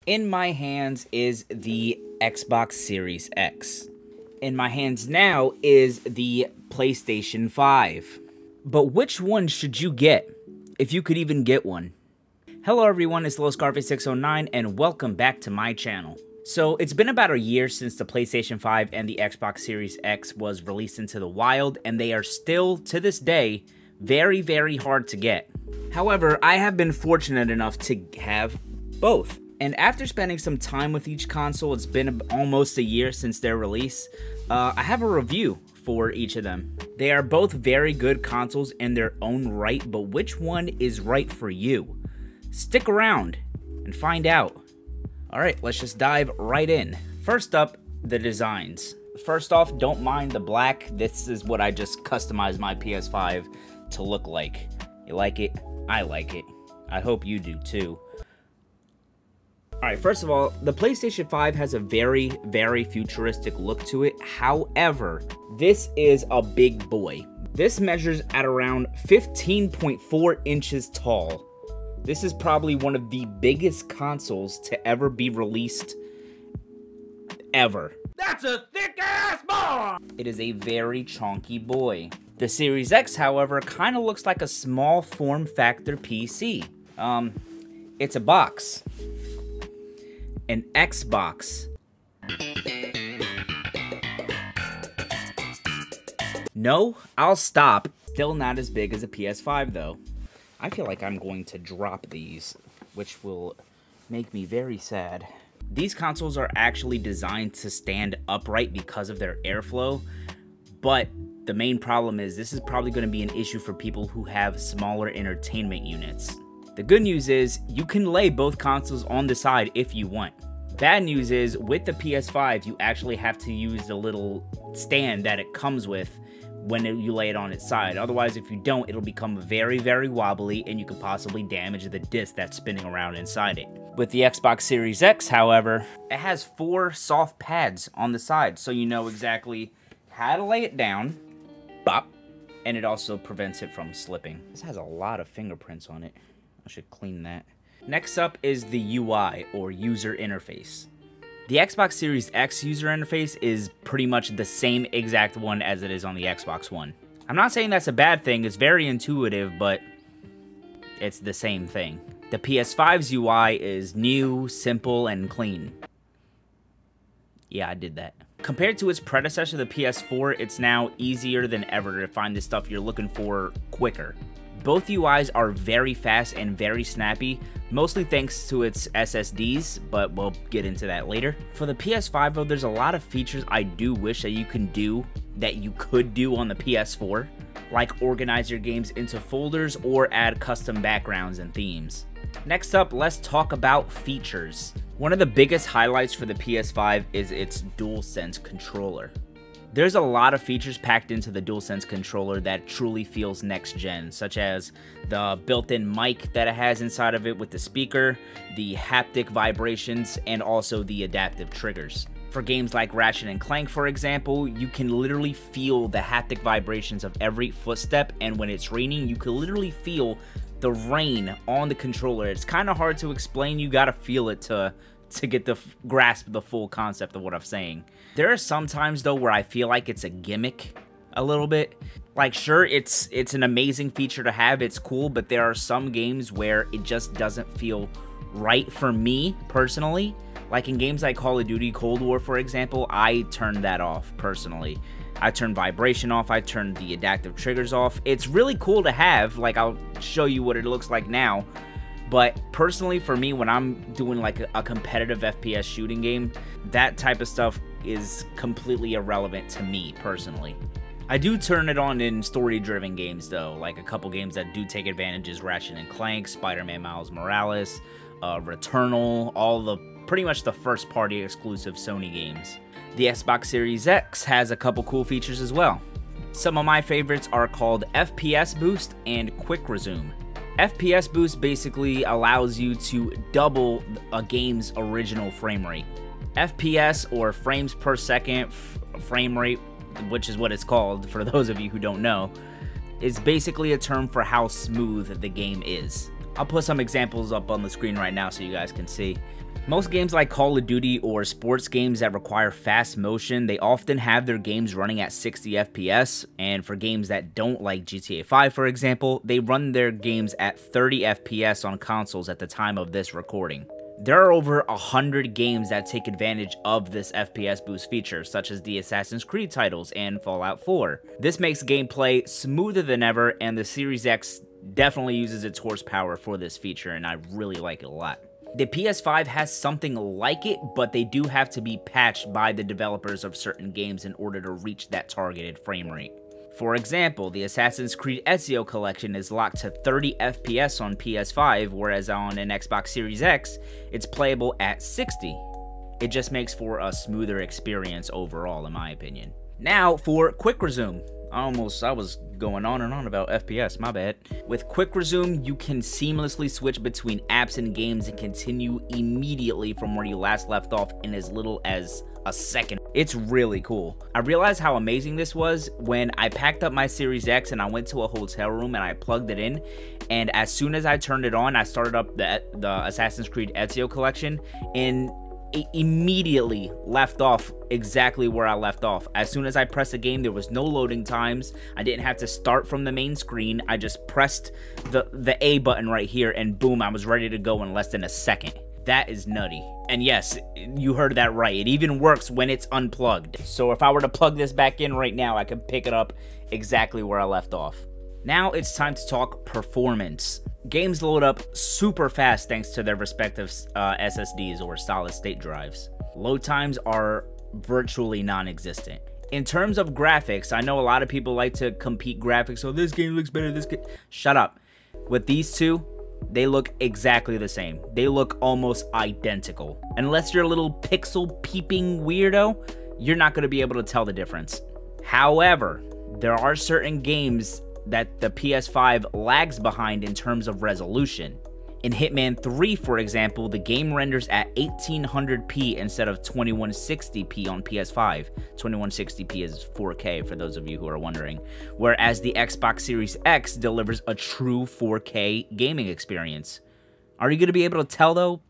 In my hands is the Xbox Series X. In my hands now is the PlayStation 5. But which one should you get, if you could even get one? Hello everyone, it's LowScarface609 and welcome back to my channel. So it's been about a year since the PlayStation 5 and the Xbox Series X was released into the wild, and they are still, to this day, very hard to get. However, I have been fortunate enough to have both. And after spending some time with each console, it's been almost a year since their release, I have a review for each of them. They are both very good consoles in their own right, but which one is right for you? Stick around and find out. Alright, let's just dive right in. First up, the designs. First off, don't mind the black. This is what I just customized my PS5 to look like. You like it? I like it. I hope you do too. Alright, first of all, the PlayStation 5 has a very futuristic look to it. However, this is a big boy. This measures at around 15.4 inches tall. This is probably one of the biggest consoles to ever be released ever. That's a thick-ass boy! It is a very chunky boy. The Series X, however, kind of looks like a small form factor PC. It's a box. An Xbox. No, I'll stop. Still not as big as a PS5 though. I feel like I'm going to drop these, which will make me very sad. These consoles are actually designed to stand upright because of their airflow, but the main problem is this is probably going to be an issue for people who have smaller entertainment units. The good news is you can lay both consoles on the side if you want. Bad news is with the PS5, you actually have to use the little stand that it comes with when you lay it on its side. Otherwise, if you don't, it'll become very wobbly and you could possibly damage the disc that's spinning around inside it. With the Xbox Series X, however, it has 4 soft pads on the side, so you know exactly how to lay it down, bop, and it also prevents it from slipping. This has a lot of fingerprints on it. I should clean that. Next up is the UI, or user interface. The Xbox Series X user interface is pretty much the same exact one as it is on the Xbox One. I'm not saying that's a bad thing, it's very intuitive, but it's the same thing. The PS5's UI is new, simple, and clean. Yeah, I did that. Compared to its predecessor, the PS4, it's now easier than ever to find the stuff you're looking for quicker. Both UIs are very fast and very snappy, mostly thanks to its SSDs, but we'll get into that later. For the PS5 though, there's a lot of features I do wish that you could do on the PS4, like organize your games into folders or add custom backgrounds and themes. Next up, let's talk about features. One of the biggest highlights for the PS5 is its DualSense controller. There's a lot of features packed into the DualSense controller that truly feels next-gen, such as the built-in mic that it has inside of it with the speaker, the haptic vibrations, and also the adaptive triggers. For games like Ratchet & Clank, for example, you can literally feel the haptic vibrations of every footstep, and when it's raining, you can literally feel the rain on the controller. It's kind of hard to explain, you gotta feel it to get the grasp the full concept of what I'm saying. There are some times though where I feel like it's a gimmick a little bit. Like sure, it's an amazing feature to have, it's cool, but there are some games where it just doesn't feel right for me personally. Like in games like Call of Duty Cold War, for example, I turned that off personally. I turned vibration off, I turned the adaptive triggers off. It's really cool to have, like I'll show you what it looks like now. But personally, for me, when I'm doing like a competitive FPS shooting game, that type of stuff is completely irrelevant to me personally. I do turn it on in story-driven games though, like a couple games that do take advantage is Ratchet & Clank, Spider-Man Miles Morales, Returnal, pretty much the first-party exclusive Sony games. The Xbox Series X has a couple cool features as well. Some of my favorites are called FPS Boost and Quick Resume. FPS Boost basically allows you to double a game's original frame rate. FPS, or frames per second frame rate, which is what it's called for those of you who don't know, is basically a term for how smooth the game is. I'll put some examples up on the screen right now so you guys can see. Most games like Call of Duty or sports games that require fast motion, they often have their games running at 60 FPS, and for games that don't, like GTA 5 for example, they run their games at 30 FPS on consoles at the time of this recording. There are over 100 games that take advantage of this FPS boost feature, such as the Assassin's Creed titles and Fallout 4. This makes gameplay smoother than ever, and the Series X definitely uses its horsepower for this feature, and I really like it a lot. The PS5 has something like it, but they do have to be patched by the developers of certain games in order to reach that targeted frame rate. For example, the Assassin's Creed Ezio collection is locked to 30 FPS on PS5, whereas on an Xbox Series X, it's playable at 60. It just makes for a smoother experience overall, in my opinion. Now for Quick Resume. I was going on and on about FPS, my bad. With Quick Resume, you can seamlessly switch between apps and games and continue immediately from where you last left off in as little as a second. It's really cool. I realized how amazing this was when I packed up my Series X and I went to a hotel room and I plugged it in, and as soon as I turned it on, I started up the Assassin's Creed Ezio collection, and it immediately left off exactly where I left off. As soon as I pressed the game, there was no loading times. I didn't have to start from the main screen. I just pressed the A button right here, and boom, I was ready to go in less than a second. That is nutty. And yes, you heard that right. It even works when it's unplugged. So if I were to plug this back in right now, I could pick it up exactly where I left off. Now it's time to talk performance. Games load up super fast thanks to their respective SSDs or solid state drives. Load times are virtually non-existent. In terms of graphics, I know a lot of people like to compete graphics. Oh, this game looks better, this game. Shut up. With these two, they look exactly the same. They look almost identical. Unless you're a little pixel peeping weirdo, you're not going to be able to tell the difference. However, there are certain games that the PS5 lags behind in terms of resolution. In Hitman 3, for example, the game renders at 1800p instead of 2160p on PS5. 2160p is 4K for those of you who are wondering. Whereas the Xbox Series X delivers a true 4K gaming experience. Are you going to be able to tell though?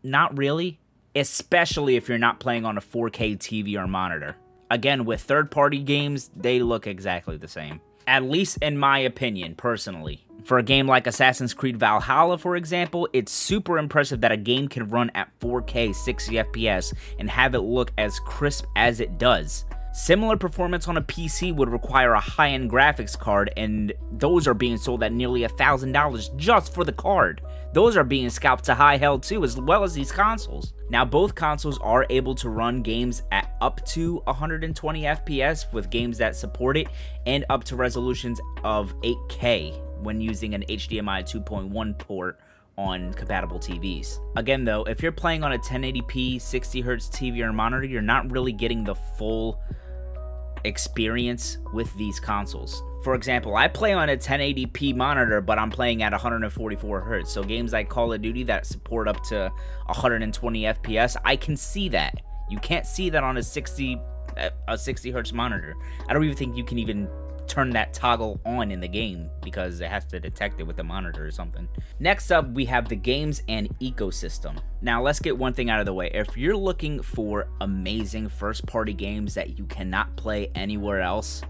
Not really. Especially if you're not playing on a 4K TV or monitor. Again, with third-party games, they look exactly the same. At least in my opinion, personally. For a game like Assassin's Creed Valhalla, for example, it's super impressive that a game can run at 4K 60 FPS and have it look as crisp as it does. Similar performance on a PC would require a high-end graphics card, and those are being sold at nearly $1,000 just for the card. Those are being scalped to high hell too, as well as these consoles. Now, both consoles are able to run games at up to 120 FPS with games that support it, and up to resolutions of 8K when using an HDMI 2.1 port on compatible TVs. Again though, if you're playing on a 1080p 60Hz TV or monitor, you're not really getting the full experience with these consoles. For example, I play on a 1080p monitor, but I'm playing at 144 Hz. So games like Call of Duty that support up to 120 FPS, I can see that. You can't see that on a 60 Hz monitor. I don't even think you can even turn that toggle on in the game because it has to detect it with the monitor or something. Next up, we have the games and ecosystem. Now, let's get one thing out of the way. If you're looking for amazing first-party games that you cannot play anywhere else,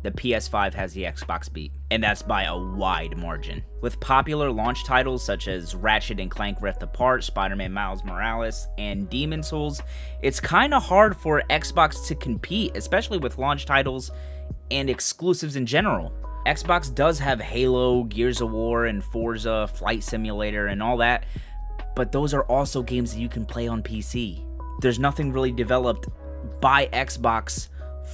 the PS5 has the Xbox beat, and that's by a wide margin. With popular launch titles such as Ratchet & Clank Rift Apart, Spider-Man Miles Morales, and Demon's Souls, it's kinda hard for Xbox to compete, especially with launch titles and exclusives in general. Xbox does have Halo, Gears of War, and Forza, Flight Simulator, and all that, but those are also games that you can play on PC. There's nothing really developed by Xbox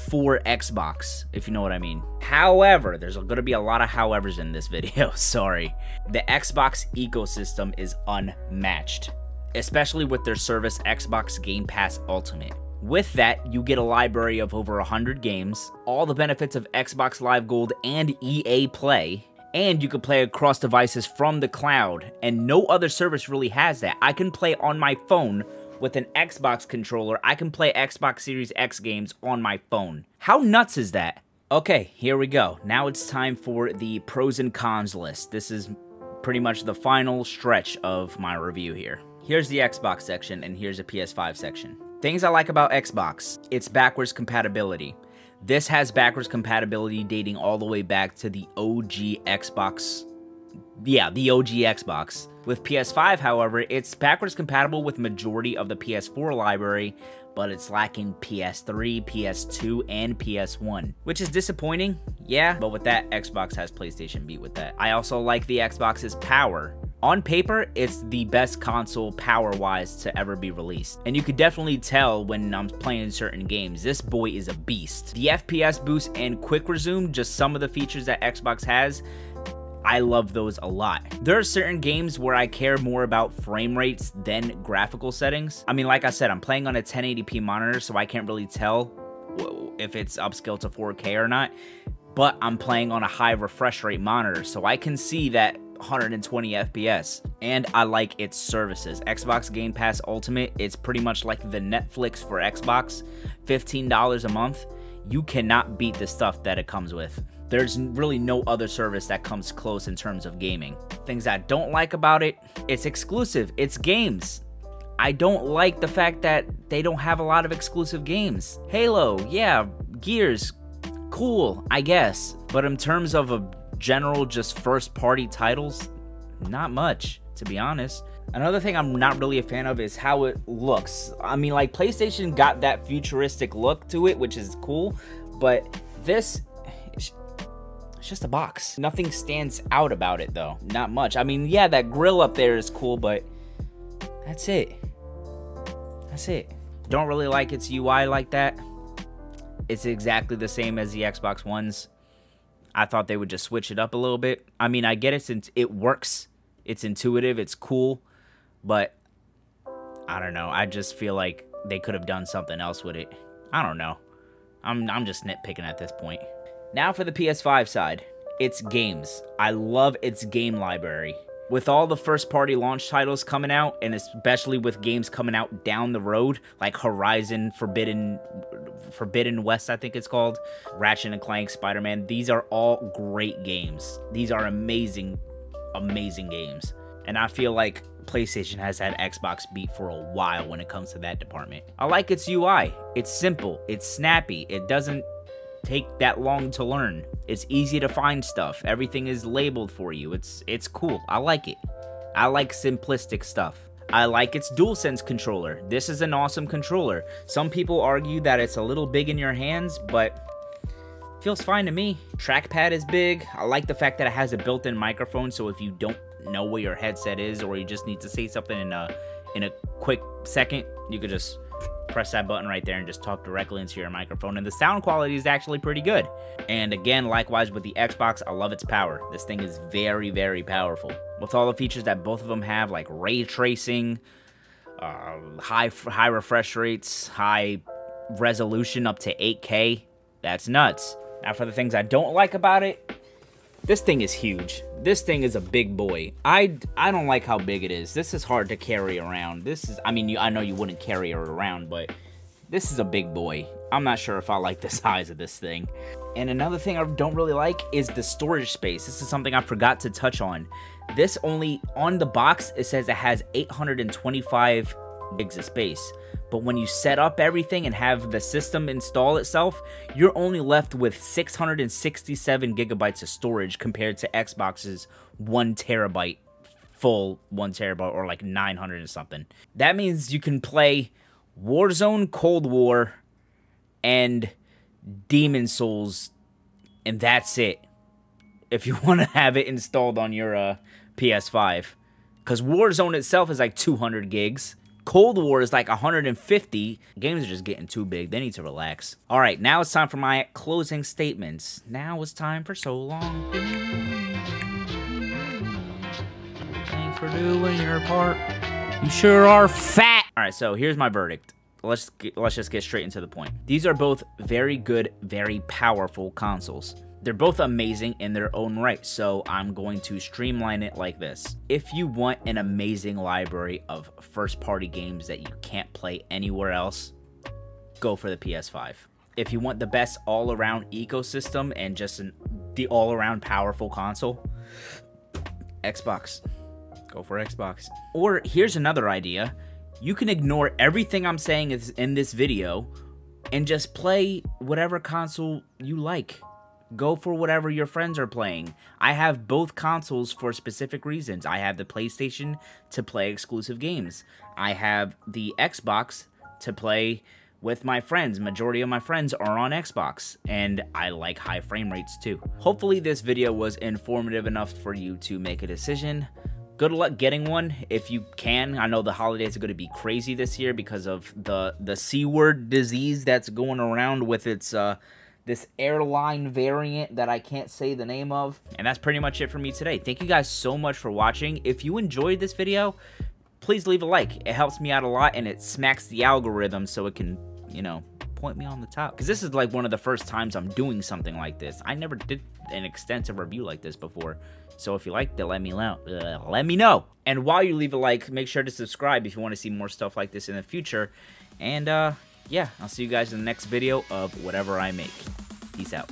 for Xbox, if you know what I mean. However, there's going to be a lot of howevers in this video, sorry. The Xbox ecosystem is unmatched, especially with their service Xbox Game Pass Ultimate. With that, you get a library of over 100 games, all the benefits of Xbox Live Gold and EA Play, and you can play across devices from the cloud, and no other service really has that. I can play on my phone with an Xbox controller. I can play Xbox Series X games on my phone. How nuts is that? Okay, here we go. Now it's time for the pros and cons list. This is pretty much the final stretch of my review here. Here's the Xbox section, and here's the PS5 section. Things I like about Xbox, it's backwards compatibility. This has backwards compatibility dating all the way back to the OG Xbox. Yeah, the OG Xbox. With PS5, however, it's backwards compatible with majority of the PS4 library, but it's lacking PS3, PS2, and PS1, which is disappointing, yeah, but with that, Xbox has PlayStation beat with that. I also like the Xbox's power. On paper, it's the best console power-wise to ever be released, and you could definitely tell when I'm playing certain games, this boy is a beast. The FPS boost and quick resume, just some of the features that Xbox has, I love those a lot. There are certain games where I care more about frame rates than graphical settings. I mean, like I said, I'm playing on a 1080p monitor, so I can't really tell if it's upscaled to 4K or not, but I'm playing on a high refresh rate monitor, so I can see that 120 FPS, and I like its services. Xbox Game Pass Ultimate, it's pretty much like the Netflix for Xbox, $15 a month. You cannot beat the stuff that it comes with. There's really no other service that comes close in terms of gaming. Things I don't like about it, it's exclusive, it's games. I don't like the fact that they don't have a lot of exclusive games. Halo, yeah, Gears, cool, I guess. But in terms of a general just first party titles, not much, to be honest. Another thing I'm not really a fan of is how it looks. I mean, like, PlayStation got that futuristic look to it, which is cool, but this, it's just a box. Nothing stands out about it, though. Not much. I mean, yeah, that grill up there is cool, but that's it. That's it. Don't really like its UI like that. It's exactly the same as the Xbox One's. I thought they would just switch it up a little bit. I mean, I get it since it works. It's intuitive. It's cool. But I don't know. I just feel like they could have done something else with it. I don't know. I'm just nitpicking at this point. Now for the PS5 side. It's games. I love its game library. With all the first-party launch titles coming out, and especially with games coming out down the road, like Horizon, Forbidden West, I think it's called, Ratchet & Clank, Spider-Man, these are all great games. These are amazing, amazing games. And I feel like PlayStation has had Xbox beat for a while when it comes to that department. I like its UI. It's simple. It's snappy. It doesn't take that long to learn. It's easy to find stuff. Everything is labeled for you. It's cool. I like it. I like simplistic stuff. I like its DualSense controller. This is an awesome controller. Some people argue that it's a little big in your hands, but feels fine to me. Trackpad is big. I like the fact that it has a built-in microphone, so if you don't know where your headset is, or you just need to say something in a quick second, you could just press that button right there and just talk directly into your microphone, and the sound quality is actually pretty good. And again, likewise with the Xbox, I love its power. This thing is very, very powerful. With all the features that both of them have, like ray tracing, high refresh rates, high resolution up to 8K, that's nuts. Now for the things I don't like about it, this thing is huge. This thing is a big boy. I don't like how big it is. This is hard to carry around. This is, I mean, I know you wouldn't carry it around, but this is a big boy. I'm not sure if I like the size of this thing. And another thing I don't really like is the storage space. This is something I forgot to touch on. This only, on the box, it says it has 825 gigs of space. But when you set up everything and have the system install itself, you're only left with 667 gigabytes of storage compared to Xbox's 1 terabyte, full 1 terabyte, or like 900 and something. That means you can play Warzone, Cold War, and Demon Souls, and that's it. If you want to have it installed on your PS5. Because Warzone itself is like 200 gigs. Cold War is like 150. Games are just getting too big. They need to relax. All right, now it's time for my closing statements. Now it's time for So Long. Thanks for doing your part. You sure are fat. All right, so here's my verdict. Let's just get straight into the point. These are both very good, very powerful consoles. They're both amazing in their own right, so I'm going to streamline it like this. If you want an amazing library of first-party games that you can't play anywhere else, go for the PS5. If you want the best all-around ecosystem and just the all-around powerful console, Xbox. Go for Xbox. Or here's another idea. You can ignore everything I'm saying in this video and just play whatever console you like. Go for whatever your friends are playing. I have both consoles for specific reasons. I have the PlayStation to play exclusive games. I have the Xbox to play with my friends. Majority of my friends are on Xbox, and I like high frame rates too. Hopefully this video was informative enough for you to make a decision. Good luck getting one if you can. I know the holidays are going to be crazy this year because of the C-word disease that's going around with its this airline variant that I can't say the name of. And that's pretty much it for me today. Thank you guys so much for watching. If you enjoyed this video, please leave a like. It helps me out a lot, and it smacks the algorithm so it can, you know, point me on the top. Because this is like one of the first times I'm doing something like this. I never did an extensive review like this before. So if you liked it, let me know. And while you leave a like, make sure to subscribe if you want to see more stuff like this in the future. And yeah, I'll see you guys in the next video of whatever I make. Peace out.